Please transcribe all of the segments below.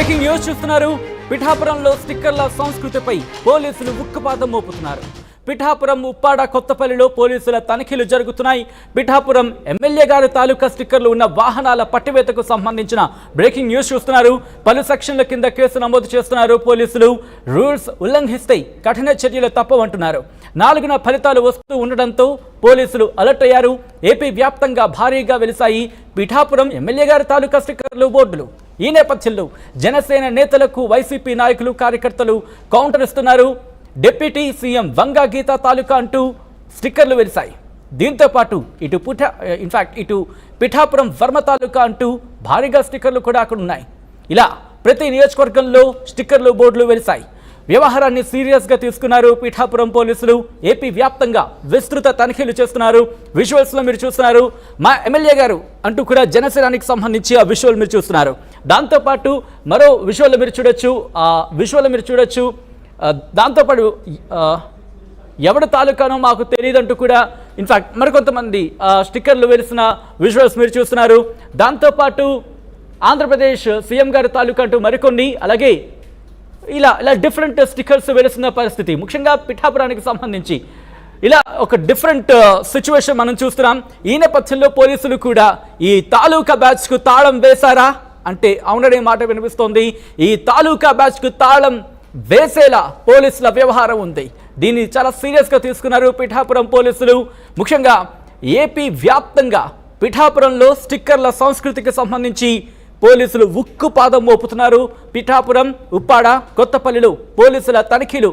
Breaking news చూస్తున్నారు. పిఠాపురంలో స్టిక్కర్ల సంస్కృతిపై పోలీసులు ఉక్కుపాదం మోపుతున్నారు. పిఠాపురం ఉప్పాడ కొత్తపల్లిలో పోలీసుల తనిఖీలు జరుగుతున్నాయి. పిఠాపురం ఎమ్మెల్యే గారి తాలూకా స్టిక్కర్లు ఉన్న వాహనాల పట్టివేతకు సంబంధించిన బ్రేకింగ్ న్యూస్ చూస్తున్నారు. పలు సెక్షన్ల కింద కేసు నమోదు చేస్తున్నారు పోలీసులు. రూల్స్ ఉల్లంఘిస్తే కఠిన చర్యలు తప్పవంటున్నారు. 4న ఫలితాలు వస్తూ ఉండడంతో పోలీసులు అలర్ట్ అయ్యారు. ఏపీ వ్యాప్తంగా భారీగా వెలిశాయి పిఠాపురం ఎమ్మెల్యే గారి తాలూకా స్టిక్కర్లు, బోర్డులు. ఈ నేపథ్యంలో జనసేన నేతలకు వైసీపీ నాయకులు, కార్యకర్తలు కౌంటర్ ఇస్తున్నారు. డిప్యూటీ సీఎం వంగా గీత తాలూకా అంటూ స్టిక్కర్లు వెలిశాయి. దీంతో పాటు ఇటు పిఠాపురం వర్మ తాలూకా అంటూ భారీగా స్టిక్కర్లు కూడా అక్కడ ఉన్నాయి. ఇలా ప్రతి నియోజకవర్గంలో స్టిక్కర్లు, బోర్డులు వెలిశాయి. వ్యవహారాన్ని సీరియస్గా తీసుకున్నారు పిఠాపురం పోలీసులు. ఏపీ వ్యాప్తంగా విస్తృత తనిఖీలు చేస్తున్నారు. విజువల్స్లో మీరు చూస్తున్నారు. మా ఎమ్మెల్యే గారు అంటూ కూడా జనసేనానికి సంబంధించి ఆ విజువల్ మీరు చూస్తున్నారు. దాంతోపాటు మరో విజువల్ మీరు చూడొచ్చు. దాంతోపాటు ఎవరి తాలూకానో మాకు తెలియదంటూ కూడా ఇన్ఫాక్ట్ మరికొంతమంది స్టిక్కర్లు వెలిసిన విజువల్స్ మీరు చూస్తున్నారు. దాంతోపాటు ఆంధ్రప్రదేశ్ సీఎం గారి తాలూకా అంటూ మరికొన్ని, అలాగే ఇలా డిఫరెంట్ స్టిక్కర్స్ వెలిసిన పరిస్థితి. ముఖ్యంగా పిఠాపురానికి సంబంధించి ఇలా ఒక డిఫరెంట్ సిచ్యువేషన్ మనం చూస్తున్నాం. ఈ నేపథ్యంలో పోలీసులు కూడా ఈ తాలూకా బ్యాచ్కు తాళం వేశారా అంటే అవుననే మాట వినిపిస్తోంది. ఈ తాలూకా బ్యాచ్కు తాళం వేసేలా పోలీసుల వ్యవహారం ఉంది. దీన్ని చాలా సీరియస్గా తీసుకున్నారు పిఠాపురం పోలీసులు. ముఖ్యంగా ఏపీ వ్యాప్తంగా పిఠాపురంలో స్టిక్కర్ల సంస్కృతికి సంబంధించి పోలీసులు ఉక్కుపాదం మోపుతున్నారు. పిఠాపురం, ఉప్పాడ, కొత్తపల్లిలో పోలీసుల తనిఖీలు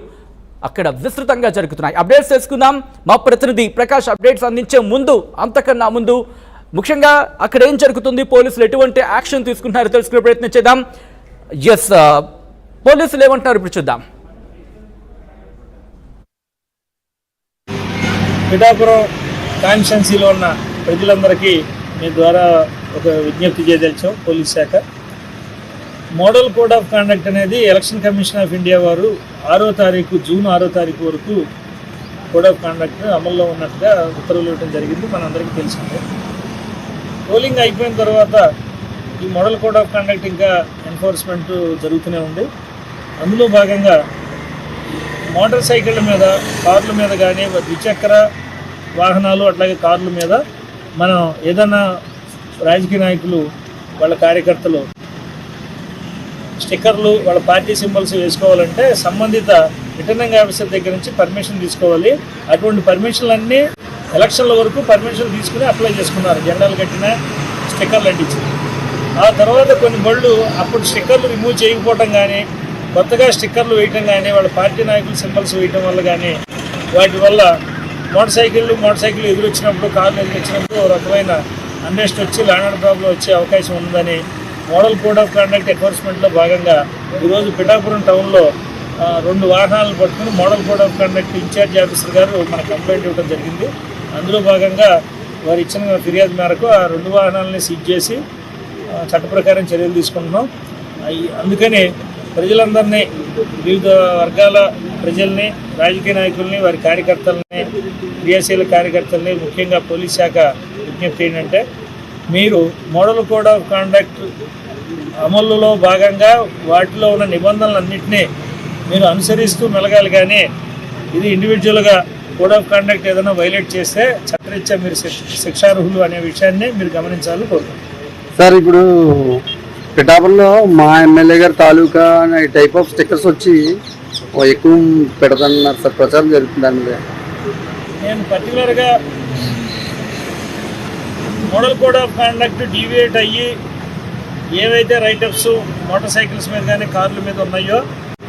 అక్కడ విస్తృతంగా జరుగుతున్నాయి. అప్డేట్స్ తెలుసుకుందాం. మా ప్రతినిధి ప్రకాష్ అప్డేట్స్ అందించే అంతకన్నా ముందు ముఖ్యంగా అక్కడ ఏం జరుగుతుంది, పోలీసులు ఎటువంటి యాక్షన్ తీసుకుంటున్నారో తెలుసుకునే ప్రయత్నం చేద్దాం. పోలీసులు ఏమంటున్నారు ఇప్పుడు చూద్దాం. పిఠాపురం కాన్స్టిట్యున్సీలో ఉన్న ప్రజలందరికీ మీ ద్వారా ఒక విజ్ఞప్తి చేయదలిచాం. పోలీస్ శాఖ మోడల్ కోడ్ ఆఫ్ కాండక్ట్ అనేది ఎలక్షన్ కమిషన్ ఆఫ్ ఇండియా వారు జూన్ 6వ తారీఖు వరకు కోడ్ ఆఫ్ కాండక్ట్ అమల్లో ఉన్నట్టుగా ఉత్తర్వులు ఇవ్వడం జరిగింది. మనందరికీ తెలిసిందే. పోలింగ్ అయిపోయిన తర్వాత ఈ మోడల్ కోడ్ ఆఫ్ కాండక్ట్ ఇంకా ఎన్ఫోర్స్మెంట్ జరుగుతూనే ఉంది. అందులో భాగంగా మోటార్ సైకిళ్ళ మీద, కార్ల మీద కానీ, ద్విచక్ర వాహనాలు అట్లాగే కార్ల మీద మనం ఏదైనా రాజకీయ నాయకులు వాళ్ళ కార్యకర్తలు స్టిక్కర్లు, వాళ్ళ పార్టీ సింబల్స్ వేసుకోవాలంటే సంబంధిత రిటర్నింగ్ ఆఫీసర్ దగ్గర నుంచి పర్మిషన్ తీసుకోవాలి. అటువంటి పర్మిషన్లన్నీ ఎలక్షన్ల వరకు పర్మిషన్ తీసుకుని అప్లై చేసుకున్నారు. జెండాలు కట్టిన స్టిక్కర్లు అంటించి ఆ తర్వాత కొన్ని బళ్ళు అప్పుడు స్టిక్కర్లు రిమూవ్ చేయకపోవటం కానీ, కొత్తగా స్టిక్కర్లు వేయటం కానీ, వాళ్ళ పార్టీ నాయకులు సింబల్స్ వేయటం వల్ల కానీ వాటి వల్ల మోటార్ సైకిల్ ఎదురొచ్చినప్పుడు, కార్లు ఎదురొచ్చినప్పుడు ఒక రకమైన అన్రెస్ట్ వచ్చి ల్యాండ్ ఆర్డర్ ప్రాబ్లం వచ్చే అవకాశం ఉందని మోడల్ కోడ్ ఆఫ్ కాండక్ట్ ఎన్ఫోర్స్మెంట్లో భాగంగా ఈరోజు పిఠాపురం టౌన్లో 2 వాహనాలను పట్టుకుని model code of conduct incharge officer గారు మన కంప్లైంట్ ఇవ్వడం జరిగింది. అందులో భాగంగా వారు ఇచ్చిన ఫిర్యాదు మేరకు ఆ 2 వాహనాలని సీజ్ చేసి చట్ట ప్రకారం చర్యలు తీసుకుంటున్నాం. అందుకని ప్రజలందరినీ, వివిధ వర్గాల ప్రజల్ని, రాజకీయ నాయకుల్ని, వారి కార్యకర్తలని, క్రియాశీల కార్యకర్తల్ని, ముఖ్యంగా పోలీస్ శాఖ విజ్ఞప్తి ఏంటంటే మీరు మోడల్ కోడ్ ఆఫ్ కాండక్ట్ అమలులో భాగంగా వాటిలో ఉన్న నిబంధనలన్నింటినీ మీరు అనుసరిస్తూ మెలగాలి. కానీ ఇది ఇండివిజువల్గా కోడ్ ఆఫ్ కాండక్ట్ ఏదైనా వైలేట్ చేస్తే చట్టరీత్యా మీరు శిక్షార్హులు అనే విషయాన్ని మీరు గమనించాలని కోరుతున్నాను. సార్, ఇప్పుడు పిఠాపురంలో మా ఎమ్మెల్యే గారి తాలూకా అనే టైప్ ఆఫ్ స్టిక్కర్స్ వచ్చి ఎక్కువ పెడతాన్నారు సార్, ప్రచారం జరుగుతుంది. దాని మీద నేను పర్టికులర్గా model code of conduct deviate అయ్యి ఏవైతే రైటప్స్ మోటార్ సైకిల్స్ మీద కానీ, కార్ల మీద ఉన్నాయో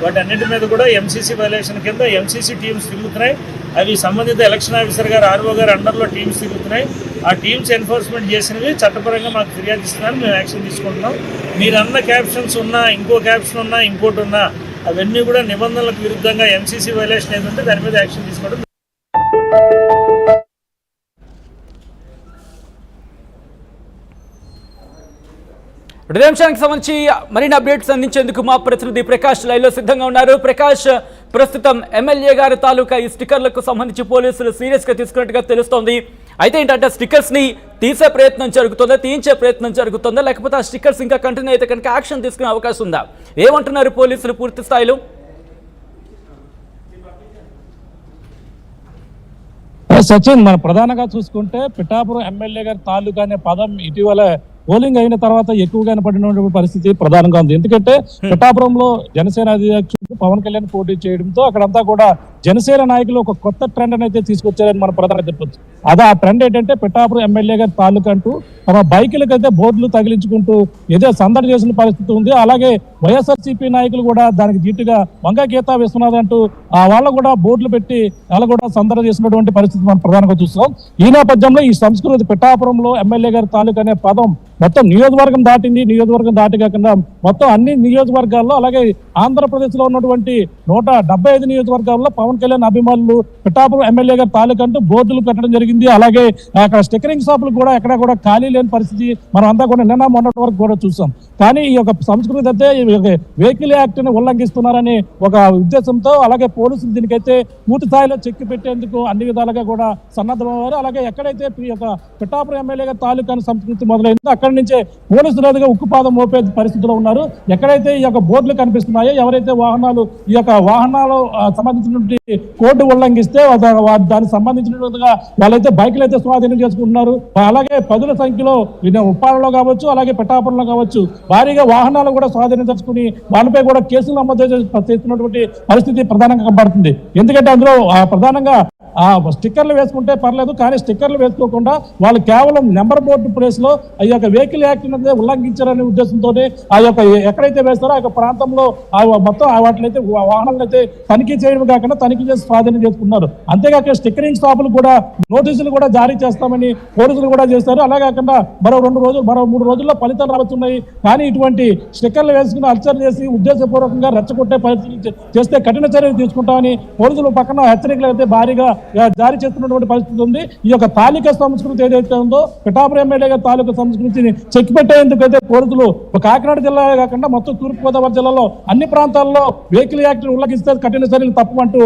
వాటన్నిటి మీద కూడా ఎంసీసీ వైలేషన్ కింద ఎంసీసీ టీమ్స్ తిరుగుతున్నాయి. అవి సంబంధిత ఎలక్షన్ ఆఫీసర్ గారు, ఆర్ఓ గారు అండర్లో టీమ్స్ తిరుగుతున్నాయి. ఆ టీమ్స్ ఎన్ఫోర్స్మెంట్ చేసినవి చట్టపరంగా మాకు ఫిర్యాదు ఇస్తున్నారు. మేము యాక్షన్ తీసుకుంటున్నాం. మీరు అన్న క్యాప్షన్స్ ఉన్నా, ఇంకో క్యాప్షన్ ఉన్నా, ఇంకోటి ఉన్నా, అవన్నీ కూడా నిబంధనలకు విరుద్ధంగా ఎంసీసీ వైలేషన్ ఏదంటే దాని మీద యాక్షన్ తీసుకోవడం. అంశానికి సంబంధించి మరిన్ని అప్డేట్స్ అందించేందుకు మా ప్రతినిధి ప్రకాష్ లైవ్లో సిద్ధంగా ఉన్నారు. ప్రకాష్, ప్రస్తుతం ఎమ్మెల్యే గారి తాలూకా ఈ స్టిక్కర్లకు సంబంధించి పోలీసులు సీరియస్గా తీసుకున్నట్టుగా తెలుస్తోంది. అయితే ఏంటంటే స్టిక్కర్స్ ని తీసే ప్రయత్నం జరుగుతుందా, తీయించే ప్రయత్నం జరుగుతుందా, లేకపోతే ఆ స్టిక్కర్స్ ఇంకా కంటిన్యూ అయితే కనుక యాక్షన్ తీసుకునే అవకాశం ఉందా? ఏమంటున్నారు పోలీసులు పూర్తి స్థాయిలో? సచిన్, మన ప్రధానంగా చూసుకుంటే పిఠాపురం ఎమ్మెల్యే గారి తాలూకా అనే పదం ఇటీవల పోలింగ్ అయిన తర్వాత ఎక్కువగా పడినటువంటి పరిస్థితి ప్రధానంగా ఉంది. ఎందుకంటే పిఠాపురంలో జనసేన అధ్యక్షుడు పవన్ కళ్యాణ్ పోటీ చేయడంతో అక్కడంతా కూడా జనసేన నాయకులు ఒక కొత్త ట్రెండ్ అయితే తీసుకొచ్చారని మన ప్రధానంగా చెప్పొచ్చు. అదే ఆ ట్రెండ్ ఏంటంటే పిఠాపురం ఎమ్మెల్యే గారి తాలూకా అంటూ తమ బైకులకు అయితే బోర్డులు తగిలించుకుంటూ ఏదో సందడి చేసిన పరిస్థితి ఉంది. అలాగే వైఎస్ఆర్సీపీ నాయకులు కూడా దానికి ధీటుగా వంగ గీతా విశ్వనాథ్ అంటూ వాళ్ళు కూడా బోర్డులు పెట్టి వాళ్ళు కూడా సందడి చేసినటువంటి పరిస్థితి మనం ప్రధానంగా చూస్తాం. ఈ నేపథ్యంలో ఈ సంస్కృతి పిఠాపురంలో ఎమ్మెల్యే గారి తాలూకా అనే పదం మొత్తం నియోజకవర్గం దాటింది. నియోజకవర్గం దాటి కాకుండా మొత్తం అన్ని నియోజకవర్గాల్లో, అలాగే ఆంధ్రప్రదేశ్ లో ఉన్నటువంటి 175 నియోజకవర్గాల్లో పవన్ కళ్యాణ్ అభిమానులు పిఠాపురం ఎమ్మెల్యే గారి తాలూకా అంటూ బోర్డులు పెట్టడం జరిగింది. అలాగే అక్కడ స్టిక్కరింగ్ షాపులు కూడా ఎక్కడ కూడా ఖాళీ లేని పరిస్థితి మనం అంతా కూడా నిన్న మొన్నటి వరకు కూడా చూసాం. కానీ ఈ యొక్క సంస్కృతి అయితే వెహికల్ యాక్ట్ ని ఉల్లంఘిస్తున్నారని ఒక ఉద్దేశంతో అలాగే పోలీసులు దీనికైతే పూర్తి స్థాయిలో చెక్కి పెట్టేందుకు అన్ని విధాలుగా కూడా సన్నద్ధమయ్యారు. అలాగే ఎక్కడైతే ఈ యొక్క పిఠాపురం ఎమ్మెల్యే గారి తాలూకా సంస్కృతి మొదలైందో అక్కడి నుంచే పోలీసులు ఉక్కుపాదం మోపే పరిస్థితిలో ఉన్నారు. ఎక్కడైతే ఈ యొక్క బోర్డులు కనిపిస్తున్నాయో, ఎవరైతే వాహనాలు ఈ యొక్క వాహనాలు సంబంధించినటువంటి కోర్టు ఉల్లంఘిస్తే దానికి సంబంధించినట్టుగా వాళ్ళైతే బైకులు అయితే స్వాధీనం చేసుకుంటున్నారు. అలాగే పదుల సంఖ్యలో ఉప్పాడలో కావచ్చు, అలాగే పిఠాపురంలో కావచ్చు భారీగా వాహనాలు కూడా స్వాధీనం చేసుకుని వాళ్ళపై కూడా కేసులు నమోదు చేస్తున్నటువంటి పరిస్థితి ప్రధానంగా కనబడుతుంది. ఎందుకంటే అందులో ప్రధానంగా స్టిక్కర్లు వేసుకుంటే పర్లేదు, కానీ స్టిక్కర్లు వేసుకోకుండా వాళ్ళు కేవలం నెంబర్ బోర్డు ప్లేస్ లో ఈ యొక్క వెహికల్ యాక్ట్ ఉల్లంఘించారనే ఉద్దేశంతో ఆ యొక్క ఎక్కడైతే వేస్తారో ఆ యొక్క ప్రాంతంలో మొత్తం వాటినైతే వాహనాలను అయితే తనిఖీ చేయడం కాకుండా తనిఖీ చేసి స్వాధీనం చేసుకున్నారు. అంతేకాక స్టిక్కరింగ్ షాపులు కూడా నోటీసులు కూడా జారీ చేస్తామని పోలీసులు కూడా చేస్తారు. అలా కాకుండా మరో 3 రోజుల్లో ఫలితాలు రాబోతున్నాయి. కానీ ఇటువంటి స్టిక్కర్లు వేసుకుని అల్చర్ చేసి ఉద్దేశపూర్వకంగా రెచ్చగొట్టే పరిస్థితి చేస్తే కఠిన చర్యలు తీసుకుంటామని పోలీసులు పక్కన హెచ్చరికలు అయితే భారీగా జారీ చేస్తున్నటువంటి పరిస్థితి ఉంది. ఈ యొక్క తాలూకా సంస్కృతి ఏదైతే ఉందో పిఠాపురం ఎమ్మెల్యే గారి తాలూకా సంస్కృతిని చెక్ పెట్టేందుకు అయితే పోలీసులు కాకినాడ జిల్లా కాకుండా మొత్తం తూర్పుగోదావరి జిల్లాలో అన్ని ప్రాంతాల్లో వెహికల్ యాక్ట్ ఉల్లంఘిస్తే కఠిన చర్యలు తప్పమంటూ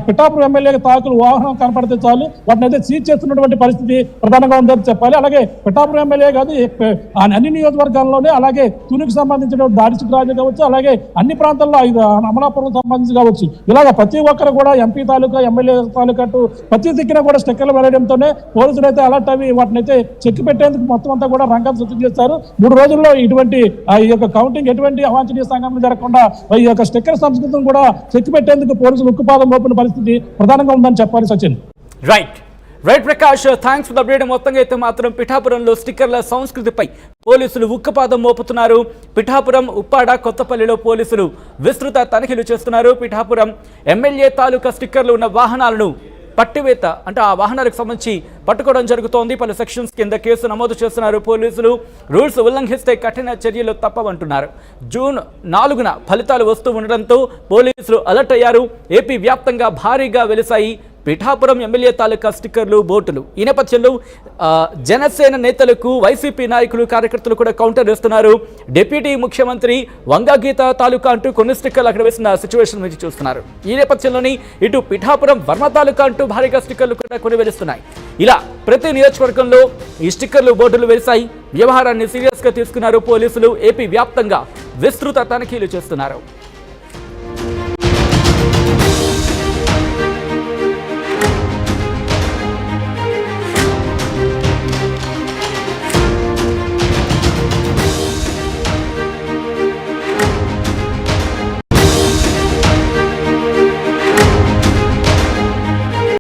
పిఠాపురం ఎమ్మెల్యే తాలూకు వాహనం కనపడితే చాలు వాటిని అయితే సీజ్ చేస్తున్నటువంటి పరిస్థితి ప్రధానంగా ఉందని చెప్పాలి. అలాగే పిఠాపురం ఎమ్మెల్యే కాదు, అన్ని నియోజకవర్గాల్లోనే అలాగే తునికి సంబంధించిన దాడిచికి రాజు కావచ్చు, అలాగే అన్ని ప్రాంతాల్లో అమలాపురం సంబంధించి కావచ్చు, ఇలాగ ప్రతి ఒక్కరు కూడా ఎంపీ తాలూకా ఎమ్మెల్యే తాలూకా ప్రతి దిక్కున కూడా స్టిక్కర్లు వెళ్లడంతోనే పోలీసులు అయితే అలర్ట్ అవి వాటిని అయితే చెక్ పెట్టేందుకు మొత్తం అంతా కూడా రంగాలు సిద్ధం చేస్తారు. 3 రోజుల్లో ఇటువంటి ఈ యొక్క కౌంటింగ్ ఎటువంటి అవాంఛనీయ సంఘటనలు జరగకుండా ఈ యొక్క స్టిక్కర్ సంస్కృతిని కూడా చెక్ పెట్టేందుకు పోలీసులు ఉక్కుపాదం మోపిన పరిస్థితి ప్రధానంగా ఉందని చెప్పాలి. Sachin, right Prakash, thanks for the update. మొత్తంగా అయితే మాత్రం పిఠాపురంలో స్టిక్కర్ల సంస్కృతిపై పోలీసులు ఉక్కుపాదం మోపుతున్నారు. పిఠాపురం, ఉప్పాడ, కొత్తపల్లిలో పోలీసులు విస్తృత తనిఖీలు చేస్తున్నారు. పిఠాపురం ఎమ్మెల్యే తాలూకా స్టిక్కర్లు ఉన్న వాహనాలను పట్టివేత అంటే ఆ వాహనాలకు సంబంధించి పట్టుకోవడం జరుగుతోంది. పలు సెక్షన్స్ కింద కేసు నమోదు చేస్తున్నారు పోలీసులు. రూల్స్ ఉల్లంఘిస్తే కఠిన చర్యలు తప్పవంటున్నారు. జూన్ 4న ఫలితాలు వస్తూ ఉండడంతో పోలీసులు అలర్ట్ అయ్యారు. ఏపీ వ్యాప్తంగా భారీగా వెలిశాయి పిఠాపురం ఎమ్మెల్యే తాలూకా స్టిక్కర్లు, బోర్డులు. ఈ నేపథ్యంలో జనసేన నేతలకు వైసీపీ నాయకులు, కార్యకర్తలు కూడా కౌంటర్ ఇస్తున్నారు. డిప్యూటీ ముఖ్యమంత్రి వంగ గీత తాలూకా అంటూ కొన్ని స్టిక్కర్లు అక్కడ వేసిన సిచ్యువేషన్ నుంచి చూస్తున్నారు. ఈ నేపథ్యంలోని ఇటు పిఠాపురం వర్మ తాలూకా అంటూ భారీగా స్టిక్కర్లు కూడా కొని వెలుస్తున్నాయి. ఇలా ప్రతి నియోజకవర్గంలో ఈ స్టిక్కర్లు, బోర్డులు వెలిశాయి. వ్యవహారాన్ని సీరియస్గా తీసుకున్నారు పోలీసులు. ఏపీ వ్యాప్తంగా విస్తృత తనిఖీలు చేస్తున్నారు.